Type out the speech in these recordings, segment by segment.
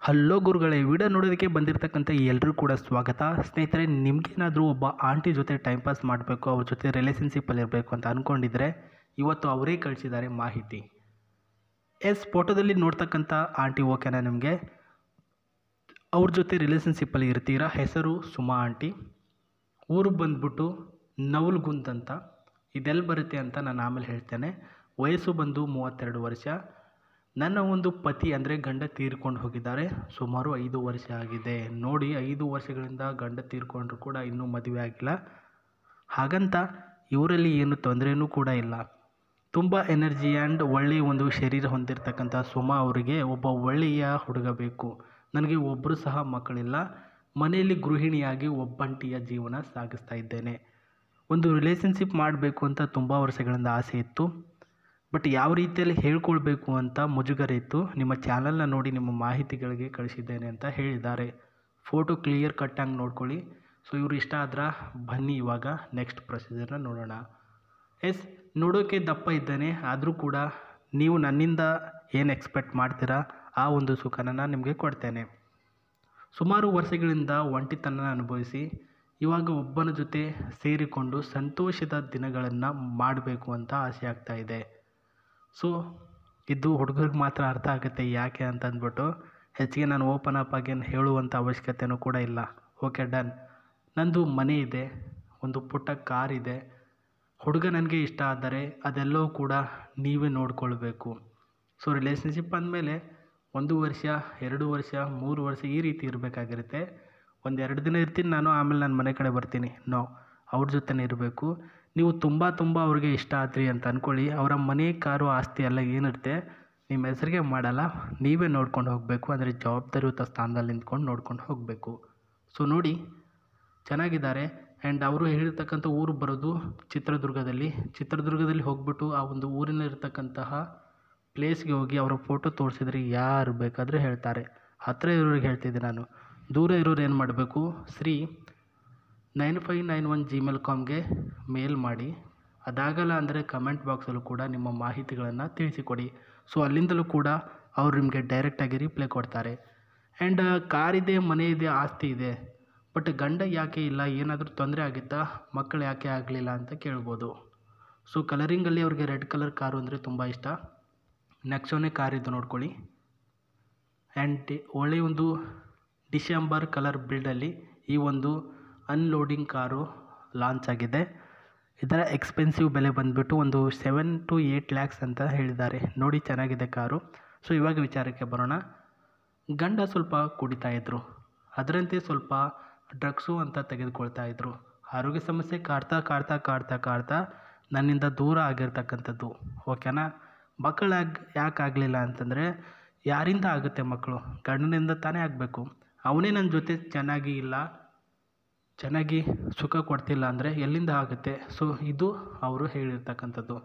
Hello ಗುರುಗಳೇ, video ನೋಡೋದಕ್ಕೆ ಬಂದಿರತಕ್ಕಂಥ ಎಲ್ಲರೂ ಕೂಡ ಸ್ವಾಗತ. ಸ್ನೇಹಿತರೆ, ನಿಮಗೇನಾದರೂ ಒಬ್ಬ ಆಂಟಿ ಜೊತೆ ಟೈಮ್ ಪಾಸ್ ಮಾಡಬೇಕು, ಅವ್ರ ಜೊತೆ ರಿಲೇಷನ್ಶಿಪ್ಪಲ್ಲಿ ಇರಬೇಕು ಅಂತ ಅಂದ್ಕೊಂಡಿದ್ರೆ ಇವತ್ತು ಅವರೇ ಕಳಿಸಿದ್ದಾರೆ ಮಾಹಿತಿ. ಫೋಟೋದಲ್ಲಿ ನೋಡ್ತಕ್ಕಂಥ ಆಂಟಿ ಓಕೆನಾ ನಿಮಗೆ? ಅವ್ರ ಜೊತೆ ರಿಲೇಷನ್ಶಿಪ್ಪಲ್ಲಿ ಇರ್ತೀರಾ. ಹೆಸರು ಸುಮಾ ಆಂಟಿ. ಊರು ಬಂದ್ಬಿಟ್ಟು ನವಲ್ಗುಂದ್ ಅಂತ. ಇದೆಲ್ಲಿ ಬರುತ್ತೆ ಅಂತ ನಾನು ಆಮೇಲೆ ಹೇಳ್ತೇನೆ. ವಯಸ್ಸು ಬಂದು 32 ವರ್ಷ. ನನ್ನ ಒಂದು ಪತಿ ಅಂದರೆ ಗಂಡ ತೀರ್ಕೊಂಡು ಹೋಗಿದ್ದಾರೆ. ಸುಮಾರು 5 ವರ್ಷ ಆಗಿದೆ. ನೋಡಿ, 5 ವರ್ಷಗಳಿಂದ ಗಂಡ ತೀರ್ಕೊಂಡ್ರು ಕೂಡ ಇನ್ನೂ ಮದುವೆ ಆಗಿಲ್ಲ. ಹಾಗಂತ ಇವರಲ್ಲಿ ಏನು ತೊಂದರೆಯೂ ಕೂಡ ಇಲ್ಲ. ತುಂಬ ಎನರ್ಜಿ ಆ್ಯಂಡ್ ಒಳ್ಳೆಯ ಒಂದು ಶರೀರ ಹೊಂದಿರತಕ್ಕಂಥ ಸುಮಾ ಅವರಿಗೆ ಒಬ್ಬ ಒಳ್ಳೆಯ ಹುಡುಗ ಬೇಕು. ನನಗೆ ಒಬ್ಬರು ಸಹ ಮಕ್ಕಳಿಲ್ಲ. ಮನೆಯಲ್ಲಿ ಗೃಹಿಣಿಯಾಗಿ ಒಬ್ಬಂಟಿಯ ಜೀವನ ಸಾಗಿಸ್ತಾ ಇದ್ದೇನೆ. ಒಂದು ರಿಲೇಷನ್ಶಿಪ್ ಮಾಡಬೇಕು ಅಂತ ತುಂಬ ವರ್ಷಗಳಿಂದ ಆಸೆ ಇತ್ತು. ಬಟ್ ಯಾವ ರೀತಿಯಲ್ಲಿ ಹೇಳ್ಕೊಳ್ಬೇಕು ಅಂತ ಮುಜುಗರ ಇತ್ತು. ನಿಮ್ಮ ಚಾನಲ್ನ ನೋಡಿ ನಿಮ್ಮ ಮಾಹಿತಿಗಳಿಗೆ ಕಳಿಸಿದ್ದೇನೆ ಅಂತ ಹೇಳಿದ್ದಾರೆ. ಫೋಟೋ ಕ್ಲಿಯರ್ ಕಟ್ಟಾಗಿ ನೋಡ್ಕೊಳ್ಳಿ. ಸೊ ಇವರು ಇಷ್ಟ ಆದ್ರೆ ಬನ್ನಿ ಇವಾಗ ನೆಕ್ಸ್ಟ್ ಪ್ರೊಸೀಜರ್ನ ನೋಡೋಣ. ನೋಡೋಕ್ಕೆ ದಪ್ಪ ಇದ್ದಾನೆ, ಆದರೂ ಕೂಡ ನೀವು ನನ್ನಿಂದ ಏನು ಎಕ್ಸ್ಪೆಕ್ಟ್ ಮಾಡ್ತೀರಾ ಆ ಒಂದು ಸುಖನ ನಾನು ನಿಮಗೆ ಕೊಡ್ತೇನೆ. ಸುಮಾರು ವರ್ಷಗಳಿಂದ ಒಂಟಿತನ ಅನುಭವಿಸಿ ಇವಾಗ ಒಬ್ಬನ ಜೊತೆ ಸೇರಿಕೊಂಡು ಸಂತೋಷದ ದಿನಗಳನ್ನು ಮಾಡಬೇಕು ಅಂತ ಆಸೆ ಆಗ್ತಾ ಇದೆ. ಸೊ ಇದು ಹುಡುಗರಿಗೆ ಮಾತ್ರ ಅರ್ಥ ಆಗುತ್ತೆ ಯಾಕೆ ಅಂತ ಅಂದ್ಬಿಟ್ಟು ಹೆಚ್ಚಿಗೆ ನಾನು ಓಪನ್ ಅಪ್ ಆಗಿ ಹೇಳುವಂಥ ಅವಶ್ಯಕತೆಯೂ ಕೂಡ ಇಲ್ಲ. Okay, done. ನಂದು ಮನೆ ಇದೆ, ಒಂದು ಪುಟ್ಟ ಕಾರ್ ಇದೆ. ಹುಡುಗ ನನಗೆ ಇಷ್ಟ ಆದರೆ ಅದೆಲ್ಲವೂ ಕೂಡ ನೀವೇ ನೋಡ್ಕೊಳ್ಬೇಕು. ಸೊ ರಿಲೇಷನ್ಶಿಪ್ ಅಂದಮೇಲೆ 1 ವರ್ಷ 2 ವರ್ಷ 3 ವರ್ಷ ಈ ರೀತಿ ಇರಬೇಕಾಗಿರುತ್ತೆ. 1-2 ದಿನ ಇರ್ತೀನಿ ನಾನು, ಆಮೇಲೆ ನಾನು ಮನೆ ಕಡೆ ಬರ್ತೀನಿ. ಅವ್ರ ಜೊತೆನೇ ಇರಬೇಕು. ನೀವು ತುಂಬ ಅವ್ರಿಗೆ ಇಷ್ಟ ಆದ್ರಿ ಅಂತ ಅಂದ್ಕೊಳ್ಳಿ, ಅವರ ಮನೆ ಕಾರು ಆಸ್ತಿ ಎಲ್ಲ ಏನಿರುತ್ತೆ ನಿಮ್ಮ ಹೆಸರಿಗೆ ಮಾಡಲ್ಲ, ನೀವೇ ನೋಡ್ಕೊಂಡು ಹೋಗಬೇಕು. ಅಂದರೆ ಜವಾಬ್ದಾರಿಯುತ ಸ್ಥಾನದಲ್ಲಿ ನಿಂತ್ಕೊಂಡು ನೋಡ್ಕೊಂಡು ಹೋಗಬೇಕು. ಸೊ ನೋಡಿ, ಚೆನ್ನಾಗಿದ್ದಾರೆ. ಆ್ಯಂಡ್ ಅವರು ಹೇಳಿರ್ತಕ್ಕಂಥ ಊರು ಬರೋದು ಚಿತ್ರದುರ್ಗದಲ್ಲಿ ಹೋಗ್ಬಿಟ್ಟು ಆ ಒಂದು ಊರಿನಲ್ಲಿರ್ತಕ್ಕಂತಹ ಪ್ಲೇಸ್ಗೆ ಹೋಗಿ ಅವರ ಫೋಟೋ ತೋರಿಸಿದ್ರೆ ಯಾರು ಬೇಕಾದರೂ ಹೇಳ್ತಾರೆ. ಹತ್ತಿರ ಇರೋರಿಗೆ ಹೇಳ್ತಿದ್ದೆ ನಾನು. ದೂರ ಇರೋರು ಏನು ಮಾಡಬೇಕು, ಶ್ರೀ 9591 gmail.comಗೆ ಮೇಲ್ ಮಾಡಿ. ಅದಾಗಲ್ಲ ಅಂದರೆ ಕಮೆಂಟ್ ಬಾಕ್ಸಲ್ಲೂ ಕೂಡ ನಿಮ್ಮ ಮಾಹಿತಿಗಳನ್ನು ತಿಳಿಸಿಕೊಡಿ. ಸೊ ಅಲ್ಲಿಂದಲೂ ಕೂಡ ಅವರು ನಿಮಗೆ ಡೈರೆಕ್ಟಾಗಿ ರಿಪ್ಲೈ ಕೊಡ್ತಾರೆ. ಆ್ಯಂಡ್ ಕಾರಿದೆ, ಮನೆ ಇದೆ, ಆಸ್ತಿ ಇದೆ, ಬಟ್ ಗಂಡ ಯಾಕೆ ಇಲ್ಲ, ಏನಾದರೂ ತೊಂದರೆ ಆಗಿತ್ತಾ, ಮಕ್ಕಳು ಯಾಕೆ ಆಗಲಿಲ್ಲ ಅಂತ ಕೇಳ್ಬೋದು. ಸೊ ಕಲರಿಂಗಲ್ಲಿ ಅವ್ರಿಗೆ ರೆಡ್ ಕಲರ್ ಕಾರು ಅಂದರೆ ತುಂಬ ಇಷ್ಟ. ನೆಕ್ಸೋನೇ ಕಾರ್ ಇದು ನೋಡ್ಕೊಳ್ಳಿ. ಆ್ಯಂಡ್ ಒಳ್ಳೆಯ ಒಂದು ಡಿಸೆಂಬರ್ ಕಲರ್ ಬಿಲ್ಡಲ್ಲಿ ಈ ಒಂದು ಅನ್ಲೋಡಿಂಗ್ ಕಾರು ಲಾಂಚ್ ಆಗಿದೆ. ಇದರ ಎಕ್ಸ್ಪೆನ್ಸಿವ್ ಬೆಲೆ ಬಂದುಬಿಟ್ಟು ಒಂದು 7 to 8 lakhs ಅಂತ ಹೇಳಿದ್ದಾರೆ. ನೋಡಿ, ಚೆನ್ನಾಗಿದೆ ಕಾರು. ಸೊ ಇವಾಗ ವಿಚಾರಕ್ಕೆ ಬರೋಣ. ಗಂಡ ಸ್ವಲ್ಪ ಕುಡಿತಾ ಇದ್ದರು, ಅದರಂತೆ ಸ್ವಲ್ಪ ಡ್ರಗ್ಸು ಅಂತ ತೆಗೆದುಕೊಳ್ತಾ ಇದ್ದರು. ಆರೋಗ್ಯ ಸಮಸ್ಯೆ ಕಾಡ್ತಾ ನನ್ನಿಂದ ದೂರ ಆಗಿರ್ತಕ್ಕಂಥದ್ದು. ಓಕೆನಾ? ಮಕ್ಕಳು ಯಾಕೆ ಆಗಲಿಲ್ಲ ಅಂತಂದರೆ, ಯಾರಿಂದ ಆಗುತ್ತೆ ಮಕ್ಕಳು? ಗಂಡನಿಂದ ತಾನೇ ಆಗಬೇಕು. ಅವನೇ ನನ್ನ ಜೊತೆ ಚೆನ್ನಾಗಿ ಸುಖ ಕೊಡ್ತಿಲ್ಲ ಅಂದರೆ ಎಲ್ಲಿಂದ ಆಗುತ್ತೆ? ಸೊ ಇದು ಅವರು ಹೇಳಿರ್ತಕ್ಕಂಥದ್ದು.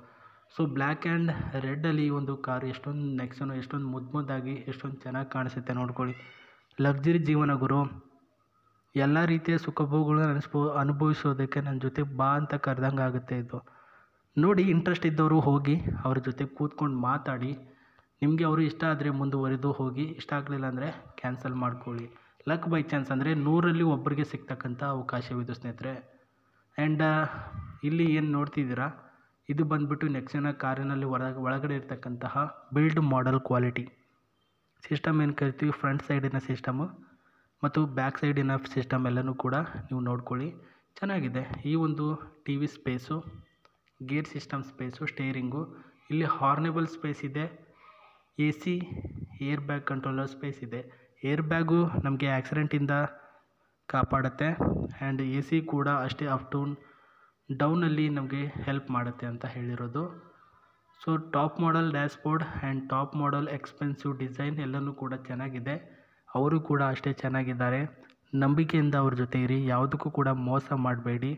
ಸೊ ಬ್ಲ್ಯಾಕ್ ಆ್ಯಂಡ್ ರೆಡ್ಡಲ್ಲಿ ಈ ಒಂದು ಕಾರು ಎಷ್ಟೊಂದು ನೆಕ್ಸೋನು ಎಷ್ಟೊಂದು ಮುದ್ದಾಗಿ ಎಷ್ಟೊಂದು ಚೆನ್ನಾಗಿ ಕಾಣಿಸುತ್ತೆ ನೋಡ್ಕೊಳ್ಳಿ. ಲಕ್ಸುರಿ ಜೀವನ ಗುರು. ಎಲ್ಲ ರೀತಿಯ ಸುಖಭೋಗಗಳನ್ನು ಅನುಭವಿಸೋದಕ್ಕೆ ನನ್ನ ಜೊತೆ ಬಾ ಅಂತ ಕರೆದಂಗೆ ಆಗುತ್ತೆ ಇದು. ನೋಡಿ, ಇಂಟ್ರೆಸ್ಟ್ ಇದ್ದವರು ಹೋಗಿ ಅವ್ರ ಜೊತೆ ಕೂತ್ಕೊಂಡು ಮಾತಾಡಿ. ನಿಮಗೆ ಅವರು ಇಷ್ಟ ಆದರೆ ಮುಂದುವರೆದು ಹೋಗಿ, ಇಷ್ಟ ಆಗಲಿಲ್ಲ ಅಂದರೆ ಕ್ಯಾನ್ಸಲ್ ಮಾಡ್ಕೊಳ್ಳಿ. ಲಕ್ ಬೈ ಚಾನ್ಸ್ ಅಂದರೆ 100ರಲ್ಲಿ ಒಬ್ಬರಿಗೆ ಸಿಗ್ತಕ್ಕಂಥ ಅವಕಾಶವಿದು ಸ್ನೇಹಿತರೆ. ಆ್ಯಂಡ್ ಇಲ್ಲಿ ಏನು ನೋಡ್ತಿದ್ದೀರಾ, ಇದು ಬಂದುಬಿಟ್ಟು ನೆಕ್ಸೋನ ಕಾರಿನಲ್ಲಿ ಒಳಗಡೆ ಇರ್ತಕ್ಕಂತಹ ಬಿಲ್ಡ್ ಮಾಡೆಲ್ ಕ್ವಾಲಿಟಿ ಸಿಸ್ಟಮ್ ಏನು ಕರಿತೀವಿ, ಫ್ರಂಟ್ ಸೈಡಿನ ಸಿಸ್ಟಮು ಮತ್ತು ಬ್ಯಾಕ್ ಸೈಡಿನ ಸಿಸ್ಟಮ್ ಎಲ್ಲನೂ ಕೂಡ ನೀವು ನೋಡ್ಕೊಳ್ಳಿ. ಚೆನ್ನಾಗಿದೆ. ಈ ಒಂದು TV space, gear system space, steering, ಇಲ್ಲಿ ಹಾರ್ನೆಬಲ್ ಸ್ಪೇಸ್ ಇದೆ, AC air bag controller space ಇದೆ. ಏರ್ ಬ್ಯಾಗು ನಮಗೆ ಆಕ್ಸಿಡೆಂಟಿಂದ ಕಾಪಾಡುತ್ತೆ. ಆ್ಯಂಡ್ AC ಕೂಡ ಅಷ್ಟೇ ಡೌನಲ್ಲಿ ನಮಗೆ ಹೆಲ್ಪ್ ಮಾಡುತ್ತೆ ಅಂತ ಹೇಳಿರೋದು. So top model dashboard and top model expensive design ಎಲ್ಲನೂ ಕೂಡ ಚೆನ್ನಾಗಿದೆ. ಅವರು ಕೂಡ ಅಷ್ಟೇ ಚೆನ್ನಾಗಿದ್ದಾರೆ. ನಂಬಿಕೆಯಿಂದ ಅವ್ರ ಜೊತೆ ಇರಿ, ಯಾವುದಕ್ಕೂ ಕೂಡ ಮೋಸ ಮಾಡಬೇಡಿ.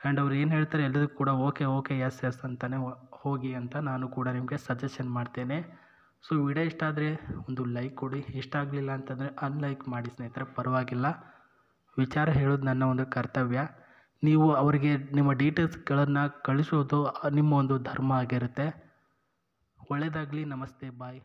ಆ್ಯಂಡ್ ಅವ್ರು ಏನು ಹೇಳ್ತಾರೆ ಎಲ್ಲದಕ್ಕೂ ಕೂಡ ಓಕೆ ಎಸ್ ಅಂತಲೇ ಹೋಗಿ ಅಂತ ನಾನು ಕೂಡ ನಿಮಗೆ ಸಜೆಷನ್ ಮಾಡ್ತೇನೆ. ಸೊ ವಿಡಿಯೋ ಇಷ್ಟ ಆದರೆ ಒಂದು ಲೈಕ್ ಕೊಡಿ. ಇಷ್ಟ ಆಗಲಿಲ್ಲ ಅಂತಂದರೆ ಅನ್ಲೈಕ್ ಮಾಡಿ ಸ್ನೇಹಿತರೆ, ಪರವಾಗಿಲ್ಲ. ವಿಚಾರ ಹೇಳೋದು ನನ್ನ ಒಂದು ಕರ್ತವ್ಯ. ನೀವು ಅವರಿಗೆ ನಿಮ್ಮ ಡೀಟೇಲ್ಸ್ಗಳನ್ನು ಕಳಿಸೋದು ನಿಮ್ಮ ಒಂದು ಧರ್ಮ ಆಗಿರುತ್ತೆ. ಒಳ್ಳೆಯದಾಗಲಿ. ನಮಸ್ತೆ, ಬಾಯ್.